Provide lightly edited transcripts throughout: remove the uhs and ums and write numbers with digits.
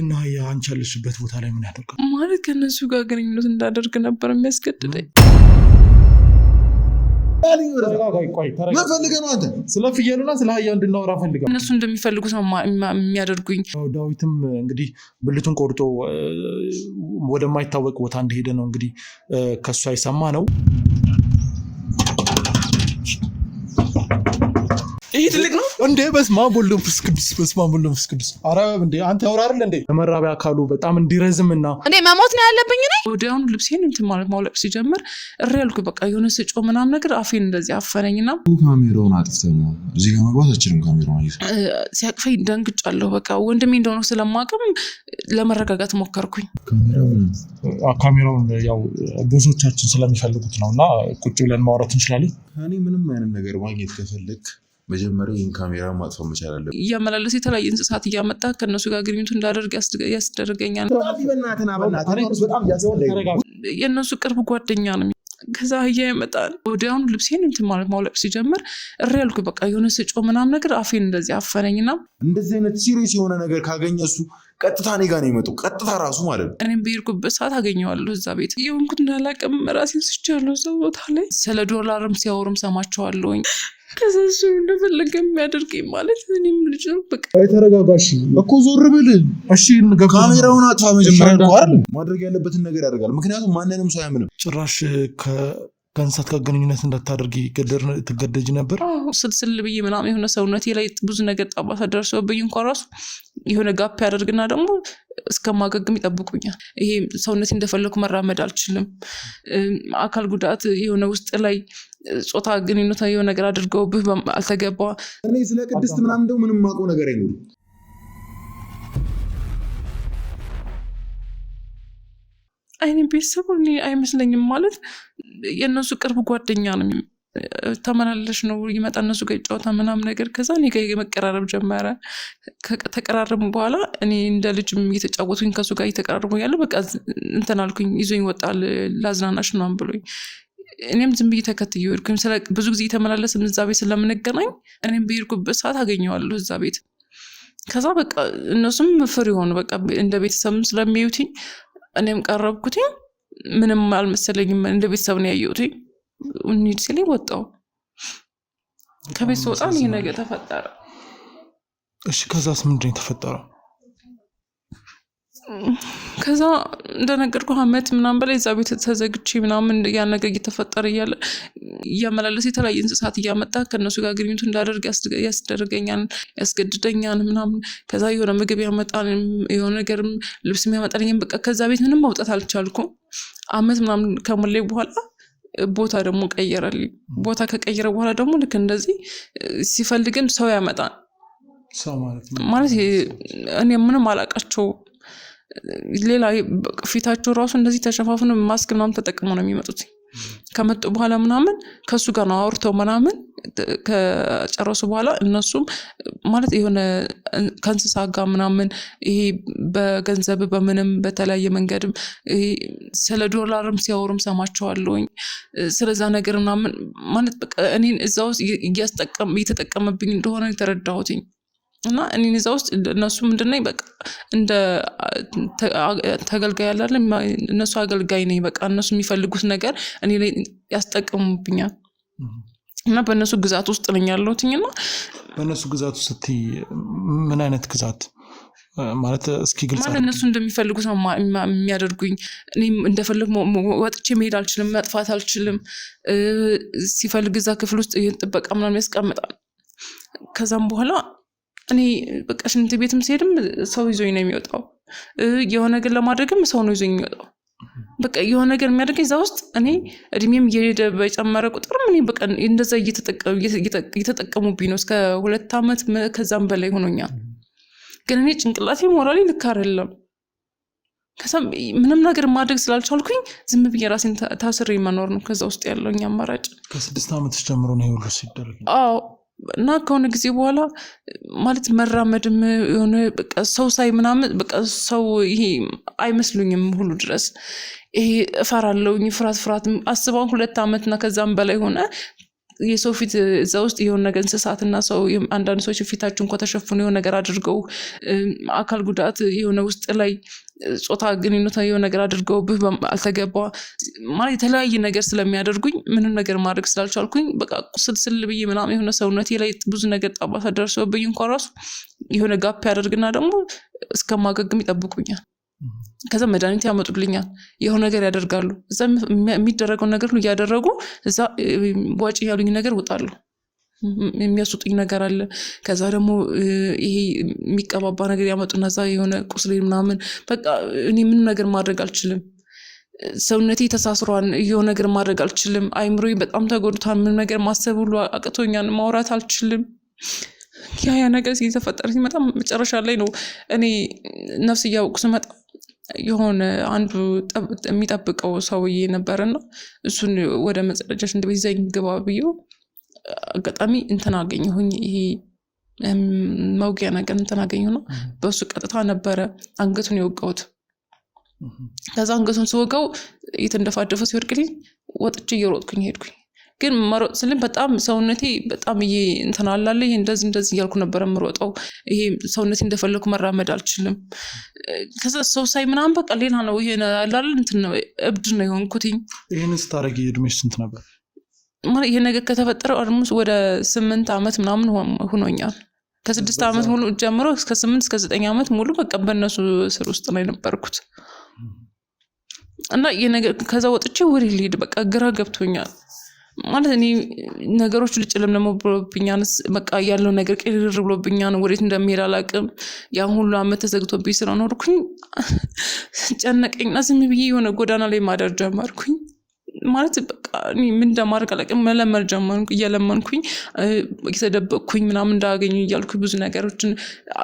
እና ያ አንቺ ያለሽበት ቦታ ላይ ምን ያደርጋል ማለት ከነሱ ጋር ግንኙነት እንዳደርግ ነበር የሚያስገድደኝ ቆይ ምን ፈልገህ ነው አንተ ስለ ፍየሉና ስለ አህያው እንድናወራ ፈልገህ እነሱ እንደሚፈልጉት ነው የሚያደርጉኝ ዳዊትም እንግዲህ ብልቱን ቆርጦ ወደማይታወቅ ቦታ እንደሄደ ነው እንግዲህ ከሷ ይሰማ ነው ይሄ ትልቅ ነው እንዴ በስመአብ ወወልድ ወመንፈስ ቅዱስ ኧረ እንዴ አንተ ያወራ አይደል እንዴ ለመራቢያ አካሉ በጣም እንዲረዝምና እንዴ መሞት ነው ያለብኝ ነኝ ወዲያውኑ ልብሴን እንትን ማለት ማውለቅ ሲጀምር እሪ ያልኩ በቃ የሆነ ስጮ ምናምን ነገር አፌን እንደዚህ አፈነኝና ካሜራውን አጥፍተኛ እዚህ ጋር መግባት አችልም ካሜራውን አይይዝ ሲያቅፈኝ ደንግጫለሁ በቃ ወንድሜ እንደሆነ ስለማቀም ለመረጋጋት ሞከርኩኝ ካሜራውን ያው ብዙዎቻችን ስለሚፈልጉት ነውና ቁጭ ብለን ማውራት እንችላለን እኔ ምንም አይነት ነገር ማግኘት ከፈለክ መጀመሪያ ይሄን ካሜራ ማጥፋት መቻል አለብህ እያመላለስ የተለያየ እንስሳት እያመጣ ከነሱ ጋር ግንኙነት እንዳደርግ ያስደረገኛል በጣም ያስፈልጋል የነሱ ቅርብ ጓደኛ ነው ከዛ አህያ ይመጣል ወዲያውኑ ልብሴን እንትን ማለት ማውለቅ ሲጀምር እሪ ያልኩ በቃ የሆነ ስጮ ምናምን ነገር አፌን እንደዚህ አፈነኝና እንደዚህ አይነት ሲሪየስ የሆነ ነገር ካገኘ እሱ ቀጥታ እኔ ጋር ነው የሚመጣው ቀጥታ ራሱ ማለት ነው እኔም በሄድኩበት ሰዓት አገኘዋለሁ እዛ ቤት የሆንኩት እንዳላቅም ራሴን ስቻለሁ እዛ ቦታ ላይ ስለ ዶላርም ሲያወሩም ሰማቸዋለሁኝ ከዛ እሱ እንደፈለገ የሚያደርገኝ ማለት እኔም ልጅ ነው በቃ ተረጋጋሽ እኮ ዞር ብል እሺ ካሜራውን አጥፋ መጀመሪያ አይደል ማድረግ ያለበትን ነገር ያደርጋል ምክንያቱም ማንንም ሰው አያምንም ጭራሽ ከእንስሳት ጋር ግንኙነት እንዳታደርጊ ትገደጅ ነበር ስልስል ብዬ ምናምን የሆነ ሰውነቴ ላይ ብዙ ነገር ጠባሳ ደርሰውብኝ እንኳን ራሱ የሆነ ጋፕ ያደርግና ደግሞ እስከማገግም ይጠብቁኛል ይሄ ሰውነቴ እንደፈለኩ መራመድ አልችልም አካል ጉዳት የሆነ ውስጥ ላይ ጾታ ግንኙነት የሆነ ነገር አድርገውብህ አልተገባ እኔ ስለ ቅድስት ምናምን እንደው ምንም ማውቀው ነገር አይኖርም አይኔ ቤተሰቡ እኔ አይመስለኝም ማለት የእነሱ ቅርብ ጓደኛ ነው ተመላለሽ ነው ይመጣ እነሱ ጋር ይጫወታ ምናምን ነገር ከዛ እኔ ጋር መቀራረብ ጀመረ ከተቀራረቡ በኋላ እኔ እንደ ልጅም እየተጫወቱኝ ከሱ ጋር እየተቀራረቡ ያለ በቃ እንትን አልኩኝ ይዞኝ ወጣል ላዝናናሽ ምናምን ብሎኝ እኔም ዝም ብዬ ተከትዬው ሄድኩኝ ብዙ ጊዜ የተመላለስን እዛ ቤት ስለምንገናኝ እኔም በሄድኩበት ሰዓት አገኘዋለሁ እዛ ቤት ከዛ በቃ እነሱም ፍሪ ሆኑ በቃ እንደ ቤተሰብም ስለሚያዩትኝ እኔም ቀረብኩትኝ ምንም አልመሰለኝም እንደ ቤተሰብ ነው ያየሁትኝ እንሂድ ሲለኝ ወጣሁ ከቤት ስወጣ ይሄ ነገር ተፈጠረ እሺ ከዛስ ምንድን ነው የተፈጠረው ከዛ እንደነገርኩ አመት ምናምን በላይ እዛ ቤት ተዘግቼ ምናምን ያ ነገር እየተፈጠረ እያለ እያመላለስ የተለያየ እንስሳት እያመጣ ከነሱ ጋር ግንኙነት እንዳደርግ ያስደረገኛል ያስገድደኛል ምናምን ከዛ የሆነ ምግብ ያመጣል የሆነ ነገርም ልብስ ያመጣልኝ በቃ ከዛ ቤት ምንም መውጣት አልቻልኩም አመት ምናምን ከሞላኝ በኋላ ቦታ ደግሞ ቀየረልኝ ቦታ ከቀየረ በኋላ ደግሞ ልክ እንደዚህ ሲፈልግም ሰው ያመጣል ሰው ማለት እኔ ምንም አላቃቸው ሌላ ፊታቸው ራሱ እንደዚህ ተሸፋፍነው ማስክ ምናምን ተጠቅመው ነው የሚመጡት ከመጡ በኋላ ምናምን ከሱ ጋር ነው አውርተው ምናምን ከጨረሱ በኋላ እነሱም ማለት የሆነ ከእንስሳ ጋር ምናምን ይሄ በገንዘብ በምንም በተለያየ መንገድም ስለ ዶላርም ሲያወሩም ሰማቸዋለሁኝ ስለዛ ነገር ምናምን ማለት በቃ እኔን እዛ ውስጥ እየተጠቀመብኝ እንደሆነ የተረዳሁትኝ እና እኔን እዛ ውስጥ እነሱ ምንድነው በቃ እንደ ተገልጋይ ያላለ እነሱ አገልጋይ ነኝ በቃ እነሱ የሚፈልጉት ነገር እኔ ላይ ያስጠቀሙብኛል እና በእነሱ ግዛት ውስጥ ነኝ ያለሁትኝና በእነሱ ግዛት ውስጥ ምን አይነት ግዛት ማለት እስኪ ግልጽ ማለት እነሱ እንደሚፈልጉት ነው የሚያደርጉኝ እኔ እንደፈለኩ ወጥቼ መሄድ አልችልም መጥፋት አልችልም ሲፈልግ እዛ ክፍል ውስጥ ጥበቃ ምናምን ያስቀምጣል ከዛም በኋላ እኔ በቃ ሽንት ቤትም ሲሄድም ሰው ይዞኝ ነው የሚወጣው የሆነ ነገር ለማድረግም ሰው ነው ይዞኝ የሚወጣው በቃ የሆነ ነገር የሚያደርገኝ እዛ ውስጥ እኔ እድሜም እየሄደ በጨመረ ቁጥር እኔ በቃ እንደዛ እየተጠቀሙብኝ ነው እስከ 2 አመት ከዛም በላይ ሆኖኛል ግን እኔ ጭንቅላቴ ሞራሌ ልክ አይደለም ከዛም ምንም ነገር ማድረግ ስላልቻልኩኝ ዝም ብዬ ራሴን ታስሬ መኖር ነው ከዛ ውስጥ ያለውኝ አማራጭ ከ6 አመት ጀምሮ ነው ሁሉ ሲደረግ አዎ እና ከሆነ ጊዜ በኋላ ማለት መራመድም የሆነ በቃ ሰው ሳይ ምናምን በቃ ሰው ይሄ አይመስሉኝም ሁሉ ድረስ ይሄ እፈራለሁኝ ፍርሃት አስባው 2 አመትና ከዛም በላይ ሆነ የሰው ፊት እዛ ውስጥ የሆነ ነገር እንስሳትና ሰው አንዳንድ ሰዎች ፊታቸው እንኳን ተሸፍኖ የሆነ ነገር አድርገው አካል ጉዳት የሆነ ውስጥ ላይ ጾታ ግንኙነት የሆነ ነገር አድርገው አልተገባ ማለት የተለያየ ነገር ስለሚያደርጉኝ ምንም ነገር ማድረግ ስላልቻልኩኝ በቃ ቁስልስል ብዬ ምናምን የሆነ ሰውነቴ ላይ ብዙ ነገር ጠባሳ ደርሶብኝ እንኳን ራሱ የሆነ ጋፕ ያደርግና ደግሞ እስከማገግም ይጠብቁኛል። ከዛ መድኃኒት ያመጡልኛል፣ የሆነ ነገር ያደርጋሉ። እዛ የሚደረገው ነገር ሁሉ እያደረጉ እዛ ዋጪ ያሉኝ ነገር ወጣሉ። የሚያስጡኝ ነገር አለ። ከዛ ደግሞ ይሄ የሚቀባባ ነገር ያመጡና እዛ የሆነ ቁስሌ ምናምን በቃ እኔ ምንም ነገር ማድረግ አልችልም። ሰውነቴ ተሳስሯል፣ የሆነ ነገር ማድረግ አልችልም። አይምሮዬ በጣም ተጎድቷል። ምንም ነገር ማሰብ ሁሉ አቅቶኛል፣ ማውራት አልችልም። ያ ነገር ሲተፈጠረ ሲመጣ መጨረሻ ላይ ነው እኔ ነፍስ እያወቅኩ ስመጣ የሆነ አንዱ የሚጠብቀው ሰውዬ ነበርና እሱን ወደ መጸዳጃ ሽንት ቤት ይዘኝ ግባ ብዬው አጋጣሚ እንትን አገኘሁኝ። ይሄ መውጊያ ነገር እንትን አገኘሁና በሱ ቀጥታ ነበረ አንገቱን የወጋሁት። ከዛ አንገቱን ስወጋው እየተንደፋደፈ ሲወድቅልኝ ወጥቼ እየሮጥኩኝ ሄድኩኝ። ግን መሮጥ ስልም በጣም ሰውነቴ በጣም እንትን አላለ እንደዚህ እያልኩ ነበር የምሮጠው። ይሄ ሰውነቴ እንደፈለኩ መራመድ አልችልም። ከዛ ሰው ሳይ ምናምን በቃ ሌላ ነው ይሄ አላለ እንትን ነው እብድ ነው የሆንኩትኝ። ይሄን ስታረጊ እድሜሽ ስንት ነበር? ማለት ይሄ ነገር ከተፈጠረ አልሞስ ወደ 8 ዓመት ምናምን ሆኖኛል። ከ6 ዓመት ሙሉ ጀምሮ እስከ 8 እስከ 9 ዓመት ሙሉ በቃ በእነሱ ስር ውስጥ ነው የነበርኩት። እና ይሄ ነገር ከዛ ወጥቼ ወሬ ልሄድ በቃ ግራ ገብቶኛል። ማለት እኔ ነገሮች ልጭለምለም ብሎብኛል። በቃ ያለው ነገር ቅርር ብሎብኛል። ወዴት እንደምሄድ አላውቅም። ያን ሁሉ አመት ተዘግቶብኝ ስለኖርኩኝ ጨነቀኝና ዝም ብዬ የሆነ ጎዳና ላይ ማደር ጀመርኩኝ። ማለት በቃ እኔ ምን እንደማደርግ አላውቅም። መለመር ጀመርኩኝ። እየለመንኩኝ እየተደበቅኩኝ ምናምን እንዳገኙ እያልኩኝ ብዙ ነገሮችን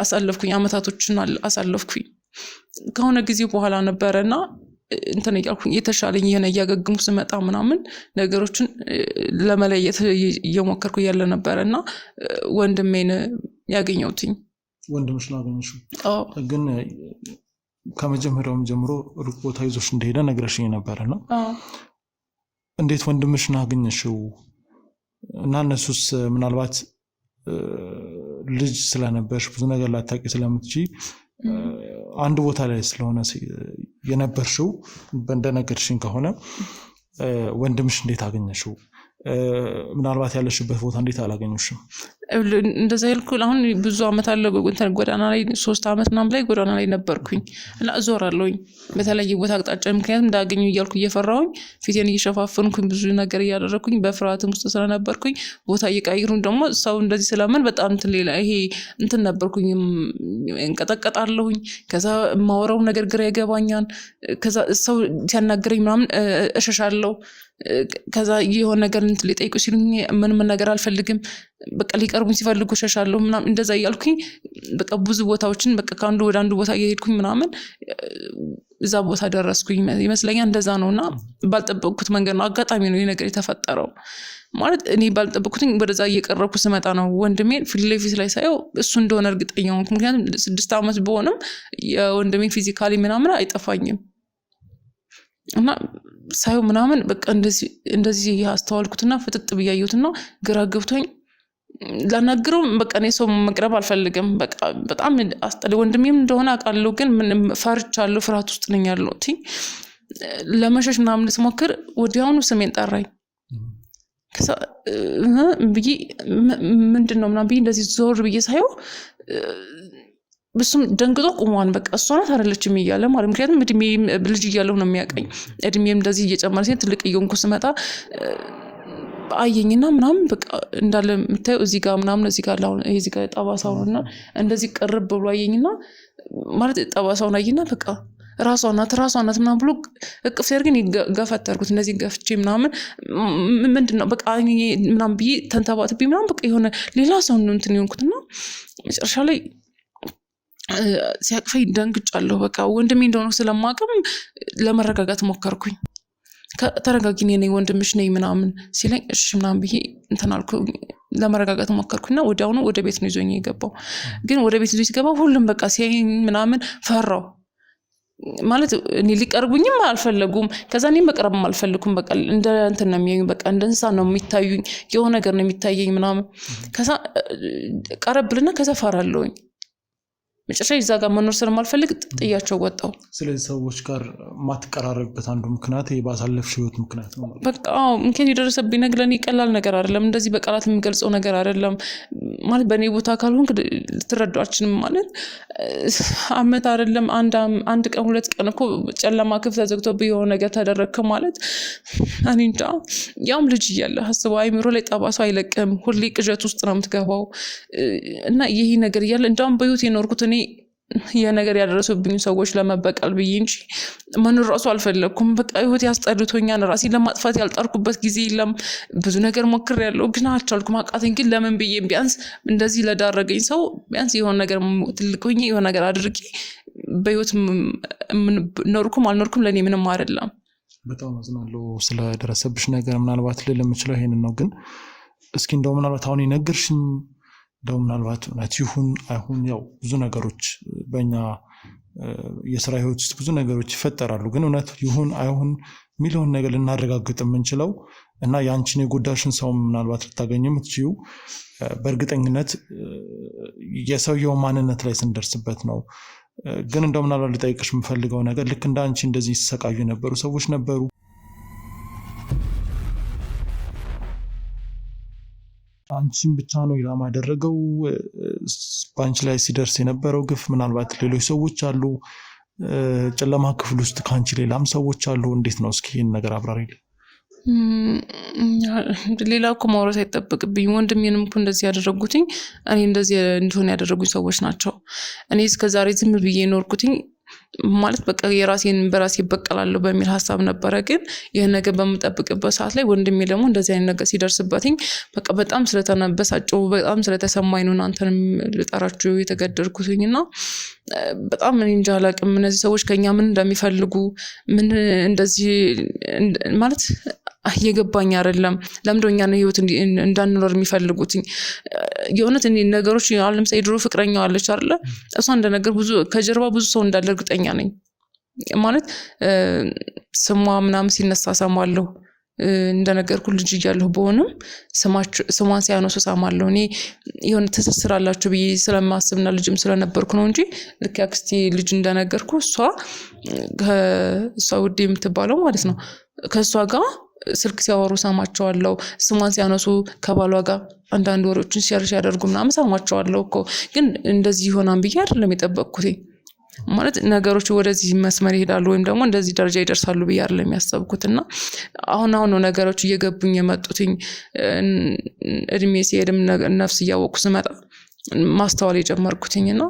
አሳለፍኩኝ። አመታቶችን አሳለፍኩኝ። ከሆነ ጊዜ በኋላ ነበረና እንትን እያልኩኝ የተሻለኝ የሆነ እያገግሙ ስመጣ ምናምን ነገሮችን ለመለየት እየሞከርኩ ያለ ነበረና ወንድሜን ያገኘሁትኝ። ወንድምሽን አገኘሽው? ግን ከመጀመሪያውም ጀምሮ ሩቅ ቦታ ይዞሽ እንደሄደ ነግረሽኝ ነበርና እንዴት ወንድምሽን አገኘሽው? እና እነሱስ ምናልባት ልጅ ስለነበርሽ ብዙ ነገር ላታውቂ ስለምትችይ አንድ ቦታ ላይ ስለሆነ የነበርሽው እንደነገርሽኝ ከሆነ ወንድምሽ እንዴት አገኘሽው? ምናልባት ያለሽበት ቦታ እንዴት አላገኘሽም? እንደዛ ይልኩ አሁን ብዙ አመት አለ ጎዳና ላይ 3 አመት ምናምን ላይ ጎዳና ላይ ነበርኩኝ እና እዞራለሁኝ በተለየ ቦታ አቅጣጫ። ምክንያቱም እንዳገኙ እያልኩ እየፈራሁኝ ፊቴን እየሸፋፈንኩኝ ብዙ ነገር እያደረኩኝ በፍርሃትም ውስጥ ስለነበርኩኝ ቦታ እየቀያየሩኝ ደግሞ ሰው እንደዚህ ስለምን በጣም እንትን ሌላ ይሄ እንትን ነበርኩኝ። እንቀጠቀጣለሁኝ። ከዛ ማወራው ነገር ግራ ይገባኛል። ከዛ ሰው ሲያናገረኝ ምናምን እሸሻለሁ። ከዛ የሆነ ነገር እንትን ሊጠይቁ ሲሉኝ ምንም ነገር አልፈልግም። በቃ ሊቀርቡኝ ሲፈልጉ እሸሻለሁ ምናምን እንደዛ እያልኩኝ በቃ ብዙ ቦታዎችን በቃ ከአንዱ ወደ አንዱ ቦታ እየሄድኩኝ ምናምን እዛ ቦታ ደረስኩኝ ይመስለኛል። እንደዛ ነውና ባልጠበቅኩት መንገድ ነው አጋጣሚ ነው ይሄ ነገር የተፈጠረው። ማለት እኔ ባልጠበቅኩትኝ ወደዛ እየቀረብኩ ስመጣ ነው ወንድሜን ፊት ለፊት ላይ ሳየው እሱ እንደሆነ እርግጠኛ ሆንኩ። ምክንያቱም 6 ዓመት በሆነም የወንድሜን ፊዚካሊ ምናምን አይጠፋኝም እና ሳይው ምናምን በቃ እንደዚህ ያስተዋልኩትና ፍጥጥ ብያየሁትና ግራ ገብቶኝ ላናግረው በቃ እኔ ሰው መቅረብ አልፈልግም። በቃ በጣም አስጠላኝ። ወንድሜም እንደሆነ አውቃለሁ ግን ምን ፈርቻለሁ፣ ፍርሃት ውስጥ ነኝ ያለሁት። ለመሸሽ ምናምን ስሞክር ወዲያውኑ ስሜን ጠራኝ። ከዛ ብዬ ምንድነው ምናምን ብዬ እንደዚህ ዞር ብዬ ሳየው በሱም ደንግጦ ቆሟን። በቃ እሷ ናት አይደለችም እያለ ማለት ምክንያቱም እድሜ ልጅ እያለሁ ነው የሚያቀኝ። እድሜም እንደዚህ እየጨመረ ሲል ትልቅ እየሆንኩ ስመጣ አየኝና ምናምን በቃ እንዳለ የምታየው እዚህ ጋር ምናምን እዚህ ጋር አሁን እዚህ ጋር ጠባሳውና እንደዚህ ቀርብ ብሎ አየኝና ማለት ጠባሳውን አየኝና በቃ ራሷ ናት ምናምን ብሎ እቅፍ ሲያርግኝ ገፈተርኩት። እንደዚህ ገፍቼ ምናምን ምንድነው በቃ ምናምን ብዬ ተንተባትብኝ ምናምን በቃ የሆነ ሌላ ሰው ነው እንትን የሆንኩትና መጨረሻ ላይ ሲያቅፈኝ ደንግጫለሁ። በቃ ወንድሜ እንደሆነ ስለማውቅም ለመረጋጋት ሞከርኩኝ። ተረጋጊ ነኝ ወንድምሽ ነኝ ምናምን ሲለኝ እሺ ምናምን ብዬ እንትን አልኩ። ለመረጋጋት ሞከርኩና ወዲያውኑ ወደ ቤት ነው ይዞኝ የገባው። ግን ወደ ቤት ይዞኝ ሲገባ ሁሉም በቃ ሲያየኝ ምናምን ፈራው። ማለት እኔ ሊቀርቡኝም አልፈለጉም ከዛ እኔም መቅረብም አልፈልኩም በቃ እንደ እንትን ነው የሚያዩኝ በቃ እንደ እንስሳ ነው የሚታዩኝ የሆነ ነገር ነው የሚታየኝ ምናምን ከዛ ቀረብልና ከዛ ፈራለሁኝ መጨረሻ እዛ ጋር መኖር ስለማልፈልግ ጥያቸው ወጣው ስለዚህ ሰዎች ጋር ማትቀራረብበት አንዱ ምክንያት ባሳለፍሽ ህይወት ምክንያት ነው በቃ እንከን ይደረሰብኝ ነገር ለኔ ቀላል ነገር አይደለም እንደዚህ በቃላት የሚገልጸው ነገር አይደለም ማለት በኔ ቦታ ካልሆንክ ልትረዳችንም ማለት አመት አይደለም አንድ ቀን ሁለት ቀን እኮ ጨለማ ክፍል ተዘግቶብኝ የሆነ ነገር ተደረከ ማለት እኔ እንጃ ያም ልጅ እያለ ሐስበው አይምሮ ላይ ጠባሳ አይለቅም ሁሌ ቅዠት ውስጥ ነው የምትገባው እና ይሄ ነገር እያለ እንደውም በህይወት የኖርኩት የነገር ያደረሱብኝ ሰዎች ለመበቀል ብዬ እንጂ መኖር ራሱ አልፈለኩም በቃ ህይወት ያስጠልቶኛል ራሴን ለማጥፋት ያልጣርኩበት ጊዜ የለም ብዙ ነገር ሞክሬያለሁ ግን አልቻልኩም አቃተኝ ግን ለምን ብዬ ቢያንስ እንደዚህ ለዳረገኝ ሰው ቢያንስ የሆነ ነገር ትልቅ ሆኜ የሆነ ነገር አድርጌ በህይወት ኖርኩም አልኖርኩም ለኔ ምንም አይደለም በጣም አዝናለሁ ስለደረሰብሽ ነገር ምናልባት ልምችለው ይሄንን ነው ግን እስኪ እንደው ምናልባት አሁን ይነገርሽኝ እንደው ምናልባት እውነት ይሁን አይሁን ያው ብዙ ነገሮች በእኛ የሥራ ህይወት ውስጥ ብዙ ነገሮች ይፈጠራሉ ግን እውነት ይሁን አይሁን ሚሊዮን ነገር ልናረጋግጥ የምንችለው እና ያንቺን የጎዳሽን ሰው ምናልባት ልታገኙ የምትችዩ በእርግጠኝነት የሰውየው ማንነት ላይ ስንደርስበት ነው ግን እንደው ምናልባት ልጠይቅሽ የምፈልገው ነገር ልክ እንዳንቺ እንደዚህ ሲሰቃዩ የነበሩ ሰዎች ነበሩ አንቺን ብቻ ነው ኢላማ ያደረገው ባንቺ ላይ ሲደርስ የነበረው ግፍ ምናልባት ሌሎች ሰዎች አሉ ጨለማ ክፍል ውስጥ ካንቺ ሌላም ሰዎች አሉ እንዴት ነው እስኪ ይሄን ነገር አብራሪልኝ ሌላ እኮ ማውራት አይጠበቅብኝ ወንድሜንም እኮ እንደዚህ ያደረጉትኝ እኔ እንደዚህ እንደሆነ ያደረጉኝ ሰዎች ናቸው እኔ እስከዛሬ ዝም ብዬ ኖርኩትኝ ማለት በቃ የራሴን በራሴ በቀላለሁ በሚል ሐሳብ ነበር ግን ይሄ ነገር በመጠብቅበት ሰዓት ላይ ወንድሜ ደግሞ እንደዚህ አይነት ነገር ሲደርስበትኝ በቃ በጣም ስለተነበሳጨው በጣም ስለተሰማኝ ነው አንተንም ልጠራችሁ የተገደድኩትኝና በጣም እኔ እንጃ አላቅም እነዚህ ሰዎች ከኛ ምን እንደሚፈልጉ ምን እንደዚህ ማለት እየገባኝ አይደለም ለምዶኛ ነው ህይወት እንዳንኖር የሚፈልጉት የሆነት እኔ ነገሮች አለም ሳይድሮ ፍቅረኛው አለች አይደል እሷ እንደነገር ብዙ ከጀርባ ብዙ ሰው እንዳለ እርግጠኛ ነኝ ማለት ስሟ ምናምን ሲነሳ ሰማለሁ እንደነገርኩ ልጅ እያለሁ በሆነም ስሟን ሲያነሱ ሰማለሁ እኔ የሆነ ትስስር አላችሁ ብዬ ስለማስብና ልጅም ስለነበርኩ ነው እንጂ ልክ ያክስቴ ልጅ እንደነገርኩ እሷ ውዴ የምትባለው ማለት ነው ከሷ ጋር ስልክ ሲያወሩ ሰማቸዋለሁ ስሟን ሲያነሱ ከባሏ ጋር አንዳንድ ወሮችን ሼር ያደርጉ ምናምን ሰማቸዋለሁ እኮ ግን እንደዚህ ይሆናል ብዬ አይደለም የጠበቅኩት ማለት ነገሮች ወደዚህ መስመር ይሄዳሉ ወይም ደግሞ እንደዚህ ደረጃ ይደርሳሉ ብዬ አይደለም ያሰብኩትና አሁን ነው ነገሮች እየገቡኝ የመጡትኝ እድሜ ሲሄድም ነፍስ እያወቁ ስመጣ ማስተዋል የጀመርኩትኝና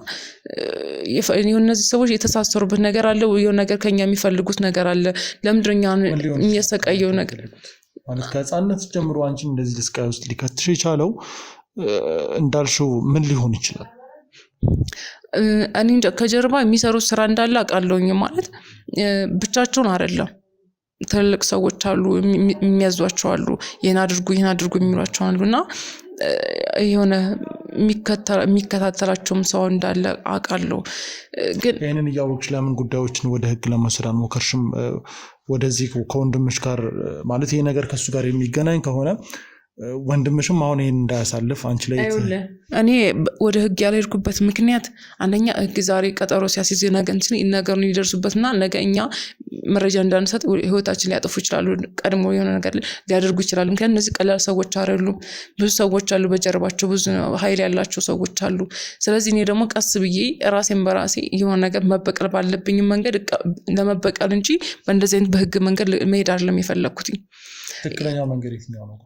እነዚህ ሰዎች የተሳሰሩበት ነገር አለ የሆነ ነገር ከኛ የሚፈልጉት ነገር አለ ለምድርኛ የሚያሰቃየው ነገር ማለት ከህፃንነት ጀምሮ አንቺ እንደዚህ ልስቃይ ውስጥ ሊከትሽ የቻለው እንዳልሽው ምን ሊሆን ይችላል እኔ ከጀርባ የሚሰሩት ስራ እንዳለ አውቃለሁኝ ማለት ብቻቸውን አይደለም ትልቅ ሰዎች አሉ የሚያዟቸው አሉ ይሄን አድርጉ የሚሏቸው አሉና የሆነ የሚከታተላቸውም ሰው እንዳለ አውቃለሁ ግን ይሄንን ያወቅሽ ለምን ጉዳዮችን ወደ ህግ ለመስራት ሞከርሽም ወደዚህ ከወንድምሽ ጋር ማለት ይሄ ነገር ከሱ ጋር የሚገናኝ ከሆነ ወንድምሽም አሁን ይሄን እንዳያሳልፍ አንቺ ላይ እኔ ወደ ህግ ያልሄድኩበት ምክንያት አንደኛ ህግ ዛሬ ቀጠሮ ሲያስይዝ ነገሩን ይደርሱበትና ነገ እኛ መረጃ እንዳንሰጥ ህይወታችን ሊያጠፉ ይችላሉ ቀድሞ የሆነ ነገር ሊያደርጉ ይችላሉ ምክንያቱም እነዚህ ቀላል ሰዎች አይደሉም ብዙ ሰዎች አሉ በጀርባቸው ብዙ ኃይል ያላቸው ሰዎች አሉ ስለዚህ እኔ ደግሞ ቀስ ብዬ ራሴን በራሴ የሆነ ነገር መበቀል ባለብኝ መንገድ ለመበቀል እንጂ በእንደዚህ አይነት በህግ መንገድ መሄድ አይደለም የፈለኩት ትክክለኛው መንገድ የትኛው ነው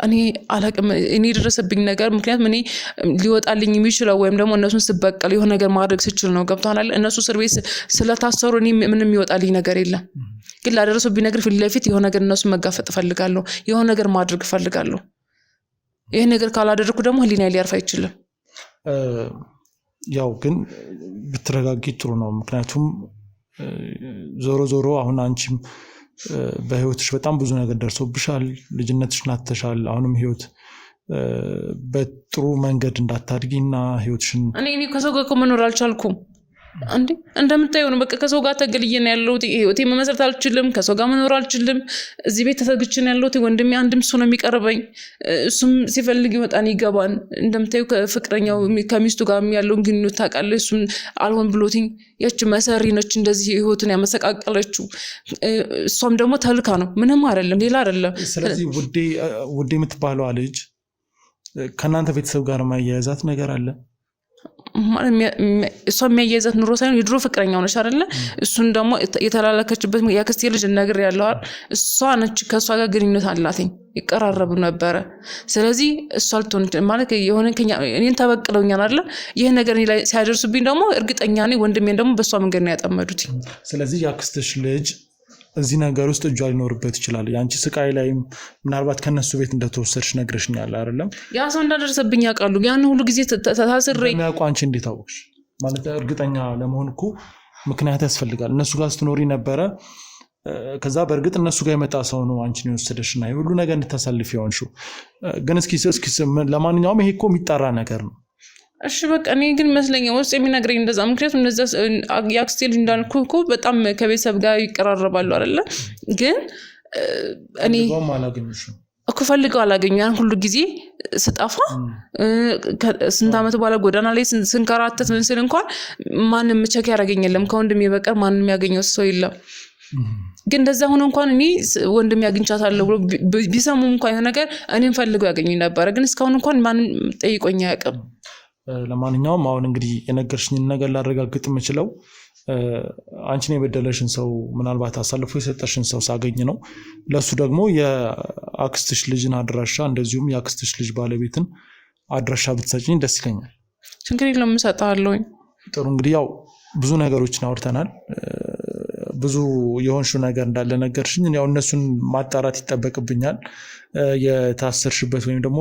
እኔ አላቅም እኔ ደረሰብኝ ነገር ምክንያቱም እኔ ሊወጣልኝ የሚችለው ወይም ደግሞ እነሱን ስበቀል የሆነ ነገር ማድረግ ስችል ነው ገብቷናል እነሱ እስር ቤት ስለታሰሩ እኔ ምንም ይወጣልኝ ነገር የለም ግን ላደረሱብኝ ነገር ፊት ለፊት የሆነ ነገር እነሱ መጋፈጥ ፈልጋለሁ የሆነ ነገር ማድረግ ፈልጋለሁ ይሄ ነገር ካላደረኩ ደግሞ ህሊናዬ ሊያርፍ አይችልም ያው ግን ብትረጋጊ ጥሩ ነው ምክንያቱም ዞሮ አሁን አንቺም በህይወትሽ በጣም ብዙ ነገር ደርሶብሻል ልጅነትሽን አጥተሻል አሁንም ህይወት በጥሩ መንገድ እንዳታድጊና ህይወትሽን እኔ ከሰው ጋር መኖር አልቻልኩም እንዴ እንደምታየው ነው። በቃ ከሰው ጋር ተገልዬ ነው ያለሁት። ህይወቴ መመስረት አልችልም። ከሰው ጋር መኖር አልችልም። እዚህ ቤት ተሰግቼ ነው ያለሁት። ወንድሜ አንድም ሰው ነው የሚቀርበኝ። እሱም ሲፈልግ ይወጣን ይገባን። እንደምታየው ከፍቅረኛው ከሚስቱ ጋር ያለውን ግንኙነት ታውቃለህ። እሱም አልሆን ብሎትኝ ያቺ መሰሪ ነች እንደዚህ ህይወቱን ያመሰቃቀለችው። እሷም ደግሞ ተልካ ነው፣ ምንም አይደለም፣ ሌላ አይደለም። ስለዚህ ውዴ የምትባለዋ ልጅ ከእናንተ ቤተሰብ ጋር ማያያዛት ነገር አለ? እሷ የሚያያዛት ኑሮ ሳይሆን የድሮ ፍቅረኛው ነች አይደለ? እሱን ደግሞ የተላላከችበት ያክስቴ ልጅ ነገር ያለው እሷ ነች። ከእሷ ጋር ግንኙነት አላትኝ፣ ይቀራረቡ ነበረ። ስለዚህ እሷ ልትሆን ማለት የሆነ እኔን ተበቅለውኛል አይደለ? ይህ ነገር እኔ ላይ ሲያደርሱብኝ ደግሞ እርግጠኛ ነኝ ወንድሜን ደግሞ በእሷ መንገድ ነው ያጠመዱት። ስለዚህ ያክስትሽ ልጅ እዚህ ነገር ውስጥ እጇ ሊኖርበት ይችላል። ያንቺ ስቃይ ላይም ምናልባት ከነሱ ቤት እንደተወሰድሽ ነግረሽኛል አይደለም? ያ ሰው እንዳደረሰብኝ ያውቃሉ። ያን ሁሉ ጊዜ ታስሬ የሚያውቁ አንቺ እንዴት አወቅሽ? ማለት እርግጠኛ ለመሆን እኮ ምክንያት ያስፈልጋል። እነሱ ጋር ስትኖሪ ነበረ። ከዛ በእርግጥ እነሱ ጋር የመጣ ሰው ነው አንቺን የወሰደሽና የሁሉ ነገር እንድታሳልፍ ይሆንሽው። ግን እስኪ ለማንኛውም ይሄ እኮ የሚጣራ ነገር ነው። እሺ በቃ እኔ ግን መስለኛው ውስጥ የሚነግረኝ እንደዛ። ምክንያቱም እንደዛ ያክስቴ ልጅ እንዳልኩ እኮ በጣም ከቤተሰብ ጋር ይቀራረባሉ አይደለ? ግን እኔ እኮ ፈልገው አላገኙ። ያን ሁሉ ጊዜ ስጠፋ ስንት ዓመት በኋላ ጎዳና ላይ ስንከራተት ምን ስል እንኳን ማንም ቸክ ያደርገኝ የለም። ከወንድሜ በቀር ማንም ያገኘው ሰው የለም። ግን እንደዛ ሆኖ እንኳን እኔ ወንድሜ አግኝቻታለሁ ብሎ ቢሰሙ እንኳን የሆነ ነገር እኔን ፈልገው ያገኙኝ ነበረ። ግን እስካሁን እንኳን ማንም ጠይቆኝ አያውቅም። ለማንኛውም አሁን እንግዲህ የነገርሽኝን ነገር ላረጋግጥ የምችለው አንቺን የበደለሽን ሰው ምናልባት አሳልፎ የሰጠሽን ሰው ሳገኝ ነው። ለሱ ደግሞ የአክስትሽ ልጅን አድራሻ እንደዚሁም የአክስትሽ ልጅ ባለቤትን አድራሻ ብትሰጭኝ ደስ ይለኛል። ችግር የለም እሰጥሃለሁኝ። ጥሩ እንግዲህ ያው ብዙ ነገሮችን አውርተናል። ብዙ የሆንሽው ነገር እንዳለ ነገርሽኝ። ያው እነሱን ማጣራት ይጠበቅብኛል። የታሰርሽበት ወይም ደግሞ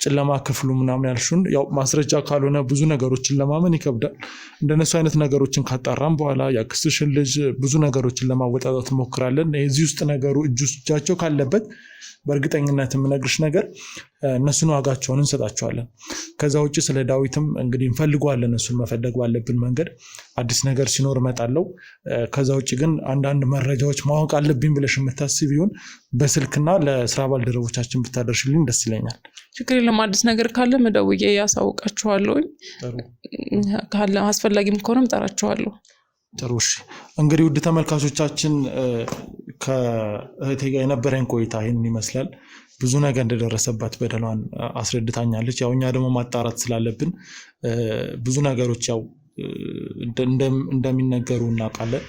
ጨለማ ክፍሉ ምናምን ያልሽውን ያው ማስረጃ ካልሆነ ብዙ ነገሮችን ለማመን ይከብዳል። እንደነሱ አይነት ነገሮችን ካጣራም በኋላ ያክስትሽን ልጅ ብዙ ነገሮችን ለማወጣጣት እንሞክራለን። እዚህ ውስጥ ነገሩ እጃቸው ካለበት በእርግጠኝነት የምነግርሽ ነገር እነሱን ዋጋቸውን እንሰጣቸዋለን። ከዛ ውጭ ስለ ዳዊትም እንግዲህ እንፈልገዋለን። እሱን መፈለግ ባለብን መንገድ አዲስ ነገር ሲኖር እመጣለሁ። ከዛ ውጭ ግን አንዳንድ መረጃዎች ማወቅ አለብኝ ብለሽ የምታስብ ይሁን በስልክና ለስራ ባልደረቦቻችን ብታደርሽልኝ ደስ ይለኛል። ችግር የለም። አዲስ ነገር ካለ መደውዬ ያሳውቃችኋለሁ። ካለ አስፈላጊም ከሆነም ጠራችኋለሁ። ጥሩ እሺ። እንግዲህ ውድ ተመልካቾቻችን ከእህቴ ጋር የነበረን ቆይታ ይህንን ይመስላል። ብዙ ነገር እንደደረሰባት በደሏን አስረድታኛለች። ያው እኛ ደግሞ ማጣራት ስላለብን ብዙ ነገሮች ያው እንደሚነገሩ እናውቃለን።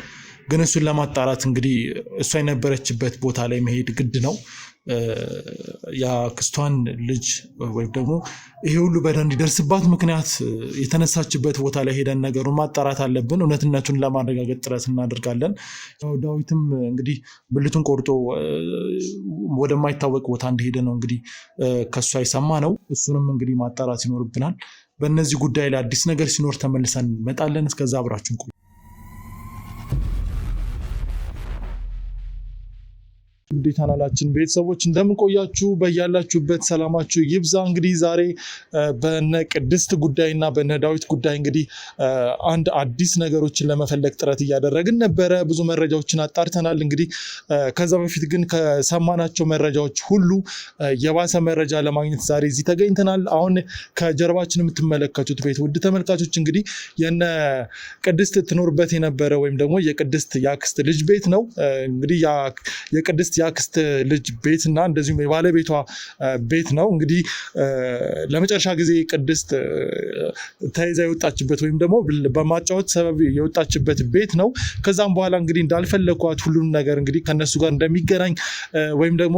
ግን እሱን ለማጣራት እንግዲህ እሷ የነበረችበት ቦታ ላይ መሄድ ግድ ነው። የአክስቷን ልጅ ወይም ደግሞ ይሄ ሁሉ በደል እንዲደርስባት ምክንያት የተነሳችበት ቦታ ላይ ሄደን ነገሩን ማጣራት አለብን። እውነትነቱን ለማረጋገጥ ጥረት እናደርጋለን። ዳዊትም እንግዲህ ብልቱን ቆርጦ ወደማይታወቅ ቦታ እንደሄደ ነው እንግዲህ ከሷ የሰማ ነው። እሱንም እንግዲህ ማጣራት ይኖርብናል። በእነዚህ ጉዳይ ላይ አዲስ ነገር ሲኖር ተመልሰን እንመጣለን። እስከዛ አብራችሁን ቆዩ። ቻናላችን ቤተሰቦች እንደምን ቆያችሁ? በያላችሁበት ሰላማችሁ ይብዛ። እንግዲህ ዛሬ በነ ቅድስት ጉዳይና በነ ዳዊት ጉዳይ እንግዲህ አንድ አዲስ ነገሮችን ለመፈለግ ጥረት እያደረግን ነበረ። ብዙ መረጃዎችን አጣርተናል። እንግዲህ ከዛ በፊት ግን ከሰማናቸው መረጃዎች ሁሉ የባሰ መረጃ ለማግኘት ዛሬ እዚህ ተገኝተናል። አሁን ከጀርባችን የምትመለከቱት ቤት ውድ ተመልካቾች እንግዲህ የነ ቅድስት ትኖርበት የነበረ ወይም ደግሞ የቅድስት የአክስት ልጅ ቤት ነው። እንግዲህ የቅድስት የአክስት ልጅ ቤት እና እንደዚሁም የባለቤቷ ቤት ነው። እንግዲህ ለመጨረሻ ጊዜ ቅድስት ተይዛ የወጣችበት ወይም ደግሞ በማጫወት ሰበብ የወጣችበት ቤት ነው። ከዛም በኋላ እንግዲህ እንዳልፈለኳት ሁሉም ነገር እንግዲህ ከነሱ ጋር እንደሚገናኝ ወይም ደግሞ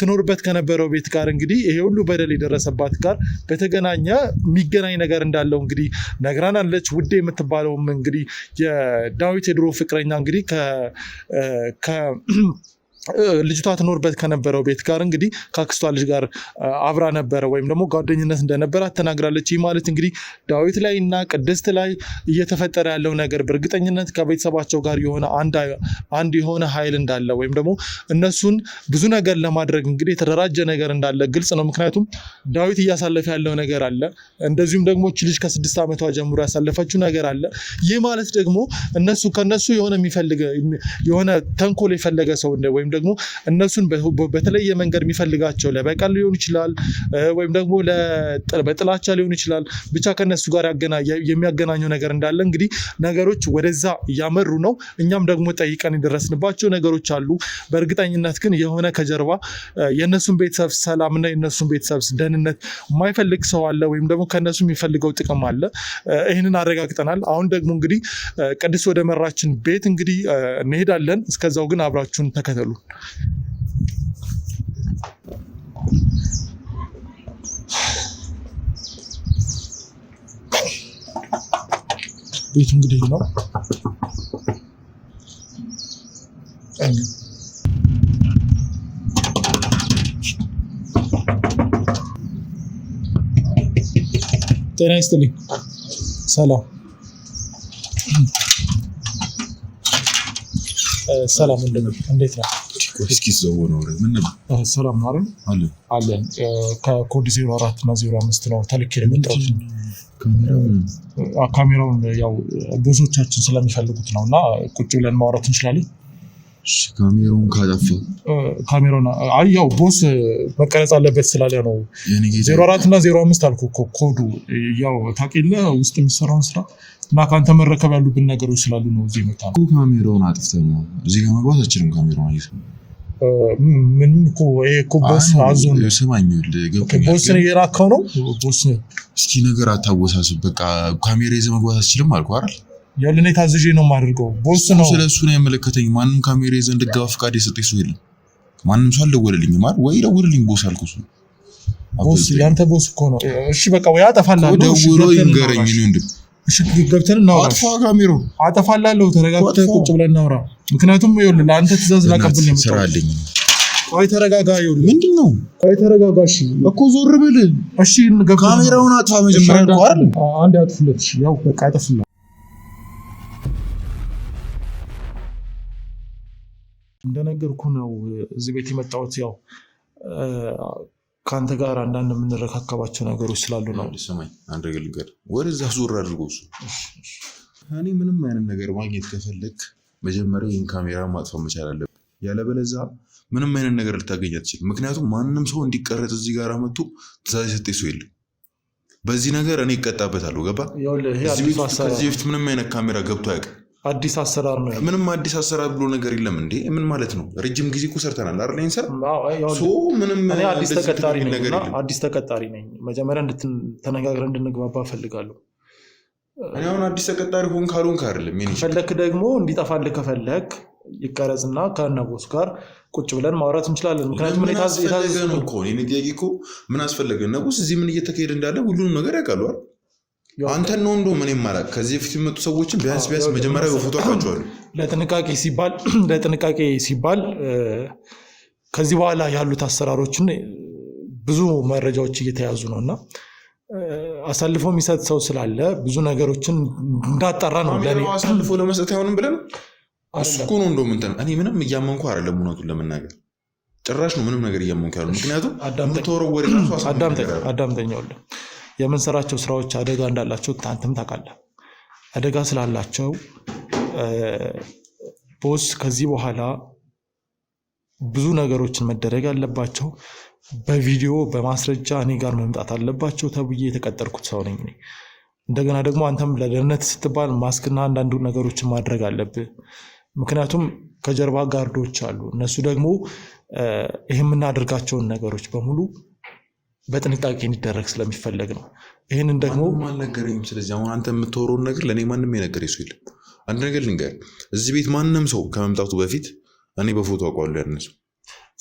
ትኖርበት ከነበረው ቤት ጋር እንግዲህ ይሄ ሁሉ በደል የደረሰባት ጋር በተገናኘ የሚገናኝ ነገር እንዳለው እንግዲህ ነግራናለች። ውዴ የምትባለውም እንግዲህ የዳዊት የድሮ ፍቅረኛ እንግዲህ ልጅቷ ትኖርበት ከነበረው ቤት ጋር እንግዲህ ከአክስቷ ልጅ ጋር አብራ ነበረ ወይም ደግሞ ጓደኝነት እንደነበረ ተናግራለች። ይህ ማለት እንግዲህ ዳዊት ላይ እና ቅድስት ላይ እየተፈጠረ ያለው ነገር በእርግጠኝነት ከቤተሰባቸው ጋር የሆነ አንድ የሆነ ኃይል እንዳለ ወይም ደግሞ እነሱን ብዙ ነገር ለማድረግ እንግዲህ የተደራጀ ነገር እንዳለ ግልጽ ነው። ምክንያቱም ዳዊት እያሳለፈ ያለው ነገር አለ፣ እንደዚሁም ደግሞ እች ልጅ ከ6 ዓመቷ ጀምሮ ያሳለፈችው ነገር አለ። ይህ ማለት ደግሞ ከነሱ የሆነ ተንኮል የፈለገ ሰው ወይም ደግሞ እነሱን በተለየ መንገድ የሚፈልጋቸው ለበቀል ሊሆን ይችላል ወይም ደግሞ በጥላቻ ሊሆን ይችላል። ብቻ ከነሱ ጋር የሚያገናኘው ነገር እንዳለ እንግዲህ ነገሮች ወደዛ እያመሩ ነው። እኛም ደግሞ ጠይቀን የደረስንባቸው ነገሮች አሉ። በእርግጠኝነት ግን የሆነ ከጀርባ የእነሱን ቤተሰብ ሰላምና የእነሱን ቤተሰብ ደህንነት የማይፈልግ ሰው አለ ወይም ደግሞ ከእነሱ የሚፈልገው ጥቅም አለ። ይህንን አረጋግጠናል። አሁን ደግሞ እንግዲህ ቅድስት ወደ መራችን ቤት እንግዲህ እንሄዳለን። እስከዛው ግን አብራችሁን ተከተሉ። ቤቱ እንግዲህ ነው። ጤና ይስጥልኝ። ሰላም ሰላም፣ እንዴት ነው? እስኪ ዘው ነው ምን ነው? ሰላም ነው አይደል? አለን ከኮድ 04 እና 05 ነው ተልኬ የመጣሁት። ካሜራውን ያው ብዙዎቻችን ስለሚፈልጉት ነው እና ቁጭ ብለን ማውራት እንችላለን። ካሜራውን ካሜራውን ያው ቦስ መቀረጽ አለበት ስላለ ነው 04 እና 05 አልኩ እኮ ኮዱ ያው ታውቂልህ ውስጥ የሚሰራውን ስራ እና ካንተ መረከብ ያሉብን ነገሮች ስላሉ ነው እዚህ መጣ ነው። ካሜራውን አጥፍተን ነው እዚህ ጋር መግባት አችልም። ካሜራውን አይስ ምን እኮ ቦስ አዞን ሰማኝ ቦስ ነው የራካው ነው። ቦስ እስኪ ነገር አታወሳስብ። በቃ ካሜራ ይዘህ መግባት አችልም አልኩ አይደል? ያለኔ ታዝዤ ነው የማደርገው። ቦስ ነው ስለሱ ነው የመለከተኝ። ማንንም ካሜራ ይዘህ እንድትገባ ፈቃድ የሰጠኝ ሰው የለም። ማንንም ሰው አልደወለልኝም ማለት ወይ ደውልልኝ ቦስ አልኩት። ቦስ ያንተ ቦስ እኮ ነው። እሺ በቃ ወይ አጠፋላለሁ። ደውሎ ይንገረኝ ነው እንዴ? እሺ ገብተን እናውራ። አጥፋ ካሜራው አጠፋላለሁ። ተረጋግተህ ቁጭ ብለን እናውራ። ምክንያቱም ይኸውልህ ለአንተ ትእዛዝ ላቀብል ነው ስራ አለኝ። ቆይ ተረጋጋ። ይኸውልህ ምንድነው? ቆይ ተረጋጋ። እሺ እኮ ዞር ብል። እሺ ካሜራውን አጥፋ መጀመሪያ ነው አይደል? አንድ አጥፍለት። እሺ ያው በቃ አጥፍለት። እንደነገርኩ ነው እዚህ ቤት የመጣሁት ያው ከአንተ ጋር አንዳንድ የምንረካከባቸው ነገሮች ስላሉ ነው። ሰማኝ አንድ ነገር ልንገር፣ ወደዛ ዞር አድርገው እሱ እኔ ምንም አይነት ነገር ማግኘት ከፈለክ መጀመሪያ ይህን ካሜራ ማጥፋት መቻል አለብህ። ያለበለዚያ ምንም አይነት ነገር ልታገኝ አትችልም። ምክንያቱም ማንም ሰው እንዲቀረጥ እዚህ ጋር መጥቶ ትእዛዝ የሰጠኝ ሰው የለም። በዚህ ነገር እኔ እቀጣበታለሁ። ገባ? ከዚህ በፊት ምንም አይነት ካሜራ ገብቶ አያውቅም። አዲስ አሰራር ነው። ምንም አዲስ አሰራር ብሎ ነገር የለም እንዴ። ምን ማለት ነው? ረጅም ጊዜ እኮ ሰርተናል አይደል? እንሰራ ምንም እኔ አዲስ ተቀጣሪ ነኝ። መጀመሪያ እንድትነጋግረን እንድንግባባ እፈልጋለሁ። እኔ አሁን አዲስ ተቀጣሪ ሆን ካልሆንክ አይደለም ፈለክ ደግሞ እንዲጠፋልህ ከፈለክ ይቀረጽና ከነቦስ ጋር ቁጭ ብለን ማውራት እንችላለን። ምክንያቱም ምን አስፈለገ ነው እኮ እኔ ጥያቄ እኮ ምን አስፈለገ? ነቦስ እዚህ ምን እየተካሄደ እንዳለ ሁሉንም ነገር ያውቃሉ አይደል? አንተን ነው እንደው ምን ይማራል? ከዚህ በፊት የመጡ ሰዎችን ቢያንስ መጀመሪያ በፎቶ አውቃቸዋለሁ። ለጥንቃቄ ሲባል ከዚህ በኋላ ያሉት አሰራሮችን ብዙ መረጃዎች እየተያዙ ነው እና አሳልፎ የሚሰጥ ሰው ስላለ ብዙ ነገሮችን እንዳጣራ ነው። ለኔ አሳልፎ ለመስጠት አይሆንም ብለን እሱ እኮ ነው እንደው እንትን እኔ ምንም እያመንኩ አይደለም። እውነቱን ለመናገር ጭራሽ ነው ምንም ነገር እያመንኩ ያለው። ምክንያቱም ተወረወረ አዳምጠኛለሁ የምንሰራቸው ስራዎች አደጋ እንዳላቸው አንተም ታውቃለህ። አደጋ ስላላቸው ቦስ ከዚህ በኋላ ብዙ ነገሮችን መደረግ ያለባቸው በቪዲዮ በማስረጃ እኔ ጋር መምጣት አለባቸው ተብዬ የተቀጠርኩት ሰው ነኝ። እንደገና ደግሞ አንተም ለደህንነት ስትባል ማስክና አንዳንዱ ነገሮችን ማድረግ አለብህ። ምክንያቱም ከጀርባ ጋርዶች አሉ። እነሱ ደግሞ ይህ የምናደርጋቸውን ነገሮች በሙሉ በጥንቃቄ እንዲደረግ ስለሚፈለግ ነው። ይህንን ደግሞ አልነገረኝም። ስለዚህ አሁን አንተ የምትወረውን ነገር ለእኔ ማንም የነገረኝ ሰው የለም። አንድ ነገር ልንገር፣ እዚህ ቤት ማንም ሰው ከመምጣቱ በፊት እኔ በፎቶ አውቀዋለሁ። ያነሱ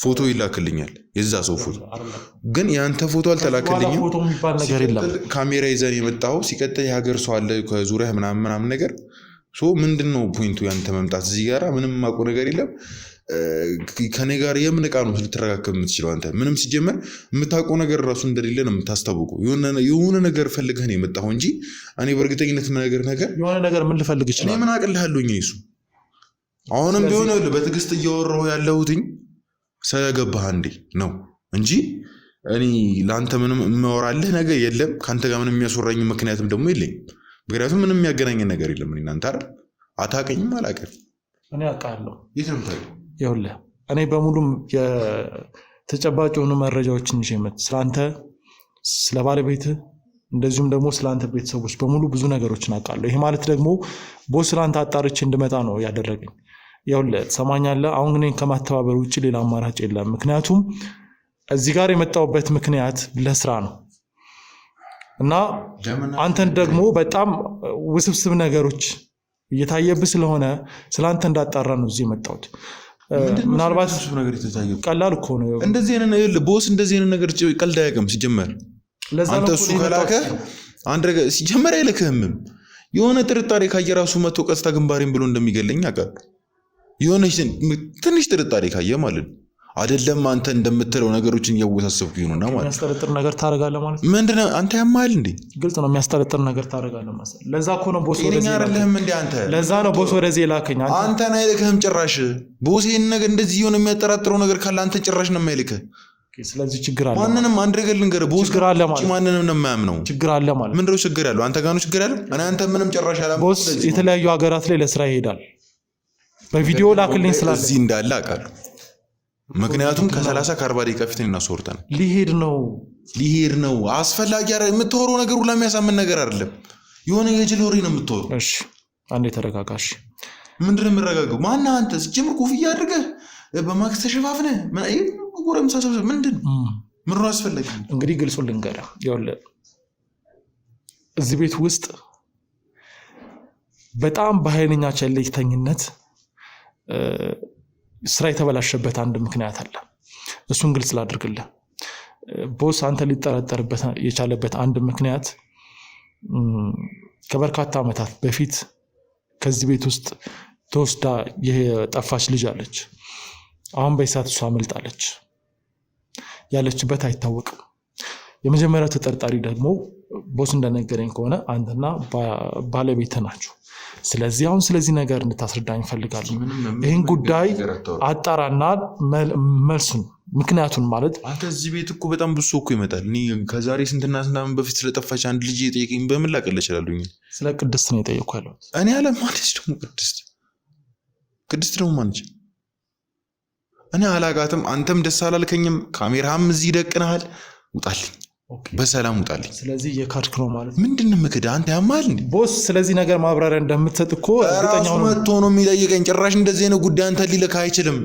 ፎቶ ይላክልኛል፣ የዛ ሰው ፎቶ ግን የአንተ ፎቶ አልተላክልኝም። ካሜራ ይዘን የመጣው ሲቀጥል የሀገር ሰው አለ ከዙሪያ ምናምን ነገር ምንድን ነው ፖይንቱ? ያንተ መምጣት እዚህ ጋር ምንም ማቆ ነገር የለም። ከኔ ጋር የምን ዕቃ ነው ልትረካከብ የምትችለው? አንተ ምንም ሲጀመር የምታውቀው ነገር ራሱ እንደሌለ ነው የምታስታውቀው። የሆነ ነገር ፈልገህ ነው የመጣኸው እንጂ እኔ በእርግጠኝነት ነገር የሆነ ነገር ምን ልፈልግ ይችላል? እኔ ምን አቅልሃለሁኝ? እሱ አሁንም ቢሆን በትዕግስት እያወራሁ ያለሁትኝ ስለገባህ እንዴ ነው እንጂ እኔ ለአንተ ምንም የማወራልህ ነገር የለም። ከአንተ ጋር ምንም የሚያስወራኝ ምክንያትም ደግሞ የለኝም። ምክንያቱም ምንም የሚያገናኘን ነገር የለም። እኔ እናንተ አይደል አታውቀኝም፣ አላውቅም። እኔ አውቃለሁ። የት ነው የምታውቀው? ይኸውልህ እኔ በሙሉም የተጨባጭ የሆኑ መረጃዎችን ይዤ ስለአንተ፣ ስለ ባለቤትህ እንደዚሁም ደግሞ ስለአንተ ቤተሰቦች በሙሉ ብዙ ነገሮችን አውቃለሁ። ይሄ ማለት ደግሞ ቦስ ስለአንተ አጣርቼ እንድመጣ ነው ያደረገኝ። ይኸውልህ ትሰማኛለህ? አሁን እኔን ከማተባበር ውጭ ሌላ አማራጭ የለም። ምክንያቱም እዚህ ጋር የመጣሁበት ምክንያት ለስራ ነው እና አንተን ደግሞ በጣም ውስብስብ ነገሮች እየታየብህ ስለሆነ ስለአንተ እንዳጣራ ነው እዚህ የመጣሁት። ምናልባት ቀላል እኮ ነው እንደዚህ አይነት ቦስ እንደዚህ አይነት ነገር ቀልድ አያውቅም ሲጀመር። አንተ እሱ ከላከ አንድ ነገር ሲጀመር አይልክህም። የሆነ ጥርጣሬ ካየ ራሱ መጥቶ ቀጥታ ግንባሬን ብሎ እንደሚገለኝ አውቃለሁ። የሆነ ትንሽ ጥርጣሬ ካየ ማለት ነው አይደለም አንተ እንደምትለው ነገሮችን እያወሳሰብኩ ይሆንና ማለት የሚያስጠረጥር ነገር ታደርጋለህ ማለት ምንድነው? አንተ ያማል እንዴ? ግልጽ ነው የሚያስጠረጥር ነገር ታደርጋለህ ማለት። ለዛ እኮ ነው ቦስ ወደዚህ አይደለም እንዴ አንተ? ለዛ ነው ቦስ ወደዚህ ላከኝ። አንተን አይልክህም ጭራሽ። ቦስ ይሄን ነገር እንደዚህ የሆነ የሚያጠራጥረው ነገር ካለ አንተ ጭራሽ ነው የማይልክህ። ስለዚህ ችግር አለ። ማንንም አንድ ነገር ልንገርህ፣ ቦስ ችግር አለ ማለት ማንንም ነው የማያምነው። ችግር አለ ማለት ምንድነው ችግር ያለው? አንተ ጋር ነው ችግር ያለው። እኔ አንተ ምንም ጭራሽ አላም። ቦስ የተለያዩ ሀገራት ላይ ለስራ ይሄዳል። በቪዲዮ ላክልኝ ስላለ እዚህ እንዳለ አውቃለሁ። ምክንያቱም ከ30 ከ40 ደቂቃ ፊት እናስወርተን ሊሄድ ነው። አስፈላጊ አይደል የምትወረው ነገር ሁላ የሚያሳምን ነገር አይደለም። የሆነ የጅል ወሬ ነው የምትወረው። እሺ አንዴ ተረጋጋሽ። ምንድነው የምረጋጋው? ማን አንተ? ሲጀምር ኮፍያ አድርገህ በማክስ ተሸፋፍነህ ጎረምሳ ሰብሰብ ምንድን ነው አስፈላጊ? እንግዲህ ግልጹን ልንገርህ፣ ይኸውልህ እዚህ ቤት ውስጥ በጣም በኃይለኛ ቸልተኝነት ስራ የተበላሸበት አንድ ምክንያት አለ። እሱን ግልጽ ላድርግልህ። ቦስ አንተ ሊጠረጠርበት የቻለበት አንድ ምክንያት ከበርካታ ዓመታት በፊት ከዚህ ቤት ውስጥ ተወስዳ የጠፋች ልጅ አለች። አሁን በይሳት እሷ አመልጣለች። ያለችበት አይታወቅም። የመጀመሪያው ተጠርጣሪ ደግሞ ቦስ እንደነገረኝ ከሆነ አንተና ባለቤትህ ናችሁ። ስለዚህ አሁን ስለዚህ ነገር እንድታስረዳኝ እፈልጋለሁ። ይህን ጉዳይ አጣራና መልሱን ምክንያቱን ማለት አንተ እዚህ ቤት እኮ በጣም ብዙ እኮ ይመጣል። እኔ ከዛሬ ስንትና ስንት በፊት ስለጠፋች አንድ ልጅ የጠየቀኝ በምን ላቀል እችላለሁ? ስለ ቅድስት ነው የጠየኩ ያለሁት። እኔ አለማለች ደግሞ ቅድስት ደግሞ ማለች እኔ አላጋትም። አንተም ደስ አላልከኝም። ካሜራም እዚህ ደቅነሃል። ውጣልኝ፣ በሰላም ውጣልኝ። ስለዚህ የካድክ ነው ማለት ምንድነው? ምክዳ አንተ ያማል እንዴ? ቦስ ስለዚህ ነገር ማብራሪያ እንደምትሰጥ እኮ እርግጠኛ ነው። መጥቶ ነው የሚጠይቀኝ። ጭራሽ እንደዚህ ነው ጉዳይ አንተ ሊልክ አይችልም።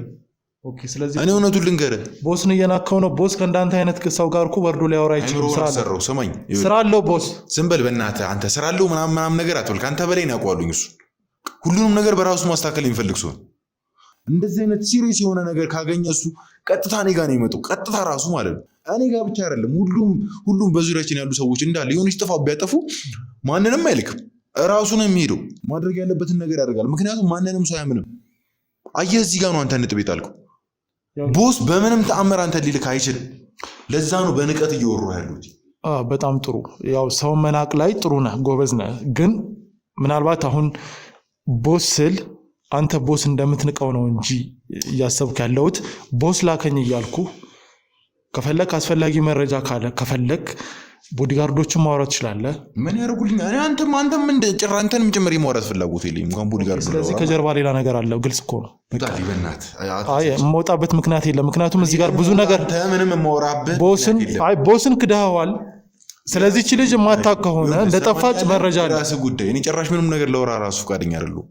ኦኬ፣ ስለዚህ እኔ እውነቱን ልንገርህ፣ ቦስን እየናከው ነው። ቦስ ከእንዳንተ አይነት ሰው ጋር እኮ ወርዶ ሊያወራ አይችልም። ስራ አለው ቦስ። ዝም በል በእናትህ አንተ። ስራ አለው ምናምን ነገር አትበል። ከአንተ በላይ ነው ያውቀዋሉኝ እሱ። ሁሉንም ነገር በራሱ ማስተካከል የሚፈልግ ሰው። እንደዚህ አይነት ሲሪየስ የሆነ ነገር ካገኘ እሱ ቀጥታ እኔ ጋር ነው የሚመጣው። ቀጥታ ራሱ ማለት ነው። እኔ ጋር ብቻ አይደለም፣ ሁሉም በዙሪያችን ያሉ ሰዎች እንዳለ የሆነች ጥፋት ቢያጠፉ ማንንም አይልክም። ራሱ ነው የሚሄደው። ማድረግ ያለበትን ነገር ያደርጋል። ምክንያቱም ማንንም ሰው አያምንም። አየህ፣ እዚህ ጋር ነው አንተ ነጥብ የጣልከው። ቦስ በምንም ተአምር አንተ ሊልክ አይችልም። ለዛ ነው በንቀት እየወሩ ያሉት። በጣም ጥሩ። ያው ሰው መናቅ ላይ ጥሩ ነህ፣ ጎበዝ ነህ። ግን ምናልባት አሁን ቦስ ስል አንተ ቦስ እንደምትንቀው ነው እንጂ እያሰብክ ያለሁት ቦስ ላከኝ እያልኩ ከፈለክ አስፈላጊ መረጃ ካለ ከፈለክ ቦዲጋርዶችን ማውራት ትችላለህ። ምን ያደርጉልኝ? አንተም አንተንም ጭምር የማውራት ፍላጎት የለኝም እንኳን ቦዲጋርድ። ስለዚህ ከጀርባ ሌላ ነገር አለው። ግልጽ እኮ ነው። የምወጣበት ምክንያት የለም። ምክንያቱም እዚህ ጋር ብዙ ነገር ቦስን ክደኸዋል። ስለዚህ እቺ ልጅ የማታውቅ ከሆነ እንደጠፋች መረጃ አለ። ራስህ ጉዳይ። እኔ ጭራሽ ምንም ነገር ለወራ ራሱ ፈቃደኛ አይደለሁም።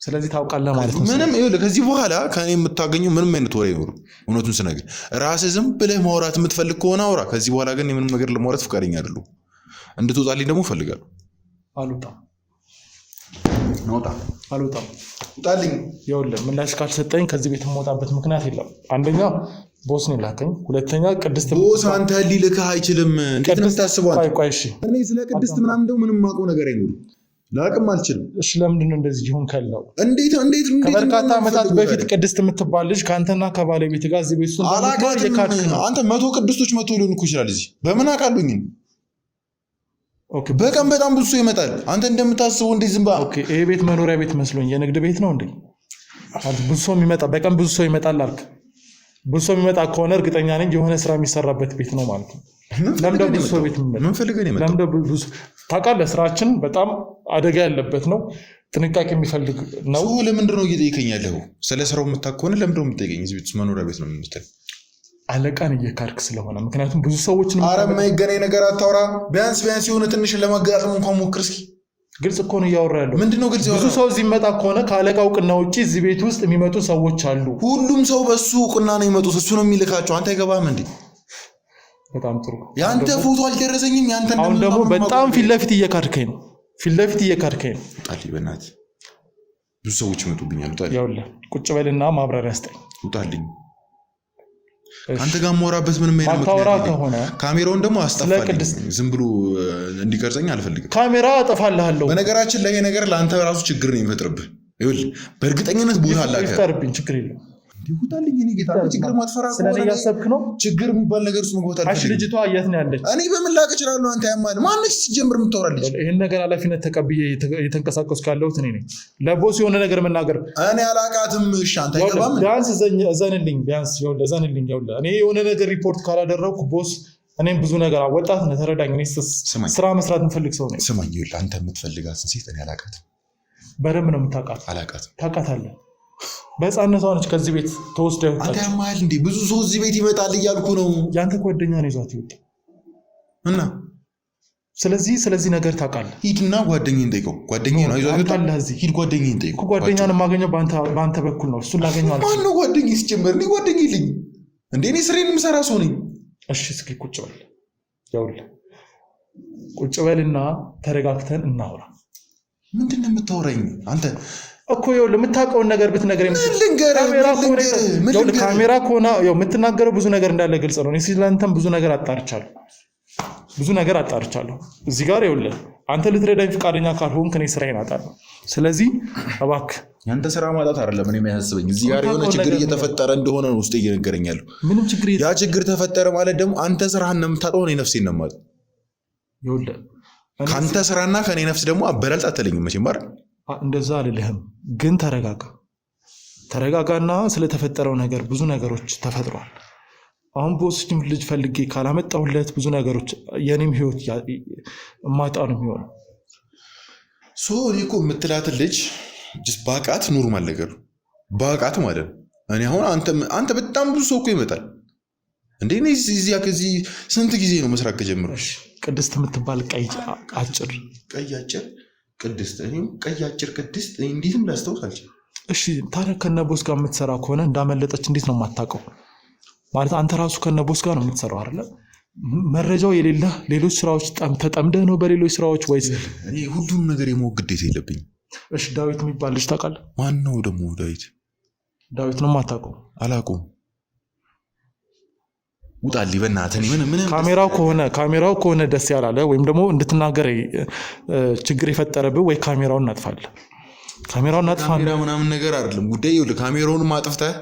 ስለዚህ ታውቃለህ ማለት ነው። ምንም ይኸውልህ፣ ከዚህ በኋላ ከኔ የምታገኘው ምንም አይነት ወሬ አይኖርም። እውነቱን ስነግርህ ራስህ ዝም ብለህ ማውራት የምትፈልግ ከሆነ አውራ። ከዚህ በኋላ ግን ምንም ነገር ለማውራት ፈቃደኛ አይደለሁም። እንድትወጣልኝ ደግሞ እፈልጋለሁ። አልወጣም። ውጣልኝ። ይኸውልህ ምላሽ ካልሰጠኝ ከዚህ ቤት የምወጣበት ምክንያት የለም። አንደኛ ቦስ ነው ላከኝ፣ ሁለተኛ ቅድስት ቦስ አንተ ሊልክህ አይችልም። እንዴት ነው የምታስበው? ቆይ እሺ፣ እኔ ስለ ቅድስት ምናምን እንደው ምንም ማውቀው ነገር አይኖርም። ላቅም አልችልም። እሺ ለምንድን ነው እንደዚህ ይሁን ከለው? እንዴት ከበርካታ ዓመታት በፊት ቅድስት የምትባል ልጅ ከአንተና ከባለቤት ጋር እዚህ ቤት ውስጥ አንተ 100 ቅድስቶች መቶ ሊሆን እኮ ይችላል። እዚህ በምን አውቃለሁኝ? በቀን በጣም ብዙ ሰው ይመጣል። አንተ እንደምታስበው እንዴ ዝም ብላ ይሄ ቤት መኖሪያ ቤት መስሎኝ የንግድ ቤት ነው እንዴ? ብዙ ሰው የሚመጣ በቀን ብዙ ሰው ይመጣል አልክ። ብዙ ሰው የሚመጣ ከሆነ እርግጠኛ ነኝ የሆነ ስራ የሚሰራበት ቤት ነው ማለት ነው። ለምንድነው ብዙ ሰው ቤት የሚመጣ? ምን ፈልገህ ነው የመጣው? ለምንድነው ብዙ ታውቃለህ፣ ስራችን በጣም አደጋ ያለበት ነው፣ ጥንቃቄ የሚፈልግ ነው። ሰው ለምንድን ነው እየጠየቀኝ ያለው? ስለ ስራው የምታውቅ ከሆነ ለምንድን ነው የምትጠይቀኝ? እዚህ ቤት መኖሪያ ቤት ነው የምትል አለቃን እየካድክ ስለሆነ። ምክንያቱም ብዙ ሰዎች ኧረ የማይገናኝ ነገር አታውራ። ቢያንስ የሆነ ትንሽ ለማገጣጠም እንኳን ሞክር እስኪ። ግልጽ እኮ ነው እያወራ ያለው። ምንድነው ግልጽ? ብዙ ሰው እዚህ የሚመጣ ከሆነ ከአለቃ እውቅና ውጭ እዚህ ቤት ውስጥ የሚመጡ ሰዎች አሉ። ሁሉም ሰው በሱ እውቅና ነው የሚመጡት። እሱ ነው የሚልካቸው። አንተ አይገባህም እንዴ? በጣም ጥሩ። ያንተ ፎቶ አልደረሰኝም። ያንተ አሁን ደግሞ በጣም ፊት ለፊት እየካድከኝ ነው። ፊት ለፊት እየካድከኝ ነው። ውጣልኝ በእናትህ። ብዙ ሰዎች ይመጡብኛል። ውጣልኝ። ይኸውልህ ቁጭ በልና ማብራሪያ ስጠኝ። ውጣልኝ። አንተ ጋር ማውራበት ምንም አይነት ምክንያት ከሆነ ካሜራውን ደግሞ አስጠፋልኝ። ዝም ብሎ እንዲቀርጸኝ አልፈልግም። ካሜራ አጠፋልሃለሁ። በነገራችን ላይ ይሄ ነገር ለአንተ ራሱ ችግር ነው የሚፈጥርብህ። ይኸውልህ በእርግጠኝነት ቦታ አላከ ይፈጠርብኝ። ችግር የለም። ይሁታልኝ። እኔ ጌታ ችግር ማትፈራ ስለኔ ያሰብክ ነው። ችግር የሚባል ነገር ውስጥ መግባት አልፈልግም። ልጅቷ የት ነው ያለች? እኔ በምን ላቅ እችላለሁ? አንተ ያማል ማነች ሲጀምር የምታወራልኝ? ይሄን ነገር ኃላፊነት ተቀብዬ የተንቀሳቀስኩ ያለሁት እኔ ነኝ። ለቦስ የሆነ ነገር መናገር እኔ አላቃትም። እሺ አንተ አይገባም። ቢያንስ እዘንልኝ። ቢያንስ ይኸውልህ እዘንልኝ። ይኸውልህ እኔ የሆነ ነገር ሪፖርት ካላደረኩ ቦስ እኔም ብዙ ነገር ወጣት ነህ፣ ተረዳኝ። እኔ ስራ መስራት የምፈልግ ሰው ነኝ። ስማኝ፣ ይኸውልህ አንተ የምትፈልጋትን ሴት እኔ አላቃትም። በደንብ ነው የምታውቃት። አላቃትም። ታውቃታለህ። በህፃነቷ ነች ከዚህ ቤት ተወስዳ ይወጣል። አንተ ያማል እንዴ? ብዙ ሰው እዚህ ቤት ይመጣል እያልኩ ነው። ያንተ ጓደኛ ነው ይዟት ይወጣ እና ስለዚህ ነገር ታውቃለህ። ሂድና ጓደኛዬን ጠይቀው። ጓደኛዬ ነው ይዟት ይወጣል። ሂድ ጓደኛዬን ጠይቀው። ጓደኛን የማገኘው በአንተ በኩል ነው። እሱን ላገኘው አልችልም። ማነው ጓደኛዬ? ሲጀመር እኔ ጓደኛ የለኝም እንዴ? እኔ ስሬን የምሰራ ሰው ነኝ። እሺ እስኪ ቁጭ በል። ይኸውልህ ቁጭ በልና ተረጋግተን እናውራ። ምንድን ነው የምታወራኝ አንተ? እኮ ይኸውልህ የምታውቀውን ነገር ብትነግረኝ ካሜራ ከሆነ የምትናገረው ብዙ ነገር እንዳለ ግልጽ ነው። እኔ ስለአንተም ብዙ ነገር አጣርቻለሁ። እዚህ ጋር ይኸውልህ አንተ ልትረዳኝ ፈቃደኛ ካልሆንክ እኔ ስራዬን አጣለሁ። ስለዚህ እባክህ ያንተ ስራ ማጣት አይደለም እኔ የሚያሳስበኝ፣ እዚህ ጋር የሆነ ችግር እየተፈጠረ እንደሆነ ነው ውስጥ እየነገረኝ ያለው። ምንም ችግር ያ ችግር ተፈጠረ ማለት ደግሞ አንተ ስራህን ነው የምታጣው፣ እኔ ነፍሴን ነው የማጣው። ይኸውልህ ከአንተ ስራና ከእኔ ነፍስ ደግሞ አበላልጥ አትለኝም መቼም አይደል? እንደዛ አልልህም፣ ግን ተረጋጋና ስለተፈጠረው ነገር ብዙ ነገሮች ተፈጥሯል። አሁን በወስጅም ልጅ ፈልጌ ካላመጣሁለት ብዙ ነገሮች የኔም ህይወት ማጣ ነው የሚሆነው። እኔ እኮ የምትላትን ልጅ ባቃት ኖርማል ነገር ባቃት ማለት ነው። እኔ አሁን አንተ በጣም ብዙ ሰው እኮ ይመጣል እንዴ? እኔ እዚያ ከዚህ ስንት ጊዜ ነው መስራት ከጀመረሽ? ቅድስት የምትባል ቀይ አጭር ቅድስት፣ እኔም ቀይ አጭር ቅድስት እንዴትም ላስታውስ አልችልም። እሺ ታዲያ ከነቦስ ጋር የምትሰራ ከሆነ እንዳመለጠች እንዴት ነው የማታውቀው? ማለት አንተ ራሱ ከነቦስ ጋር ነው የምትሰራው አይደለ? መረጃው የሌለህ ሌሎች ስራዎች ተጠምደህ ነው በሌሎች ስራዎች ወይስ? እኔ ሁሉንም ነገር የማወቅ ግዴታ የለብኝም። እሺ ዳዊት የሚባል ልጅ ታውቃለህ? ማን ነው ደግሞ ዳዊት? ዳዊት ነው የማታውቀው? አላውቀውም። ውጣልኝ በእናትህ። ካሜራው ከሆነ ደስ ያላለ ወይም ደግሞ እንድትናገር ችግር የፈጠረብህ ወይ ካሜራውን እናጥፋለን። ካሜራ ምናምን ነገር አይደለም ጉዳይ። ይኸውልህ ካሜራውን ማጥፍተህ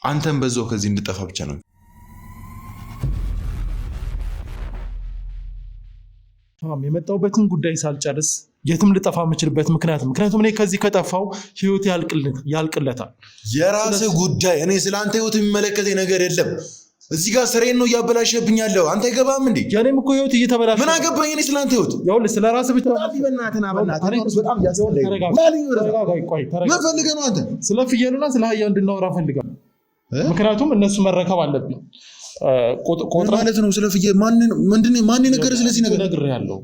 አንተም በዛው ከዚህ እንድጠፋ ብቻ ነው። የመጣሁበትን ጉዳይ ሳልጨርስ የትም ልጠፋ የምችልበት ምክንያቱም እኔ ከዚህ ከጠፋው ህይወት ያልቅለታል። የራስህ ጉዳይ። እኔ ስለ አንተ ህይወት የሚመለከተኝ ነገር የለም። እዚህ ጋር ስሬን ነው እያበላሸብኝ ያለው። አንተ አይገባም እንዴ? የኔም እኮ ህይወት እየተበላሸ። ምን አገባኝ እኔ ስለ አንተ ህይወት? ይኸውልህ ስለ ራስህ ብቻ በጣም ምን ፈልገህ ነው አንተ? ስለ ፍየሉና ስለ አህያ እንድናወራ ፈልገህ? ምክንያቱም እነሱ መረከብ አለብኝ። ማለት ነው ስለ ፍየል ማን ነገር ስለዚህ ነገር ነግሬሃለሁ።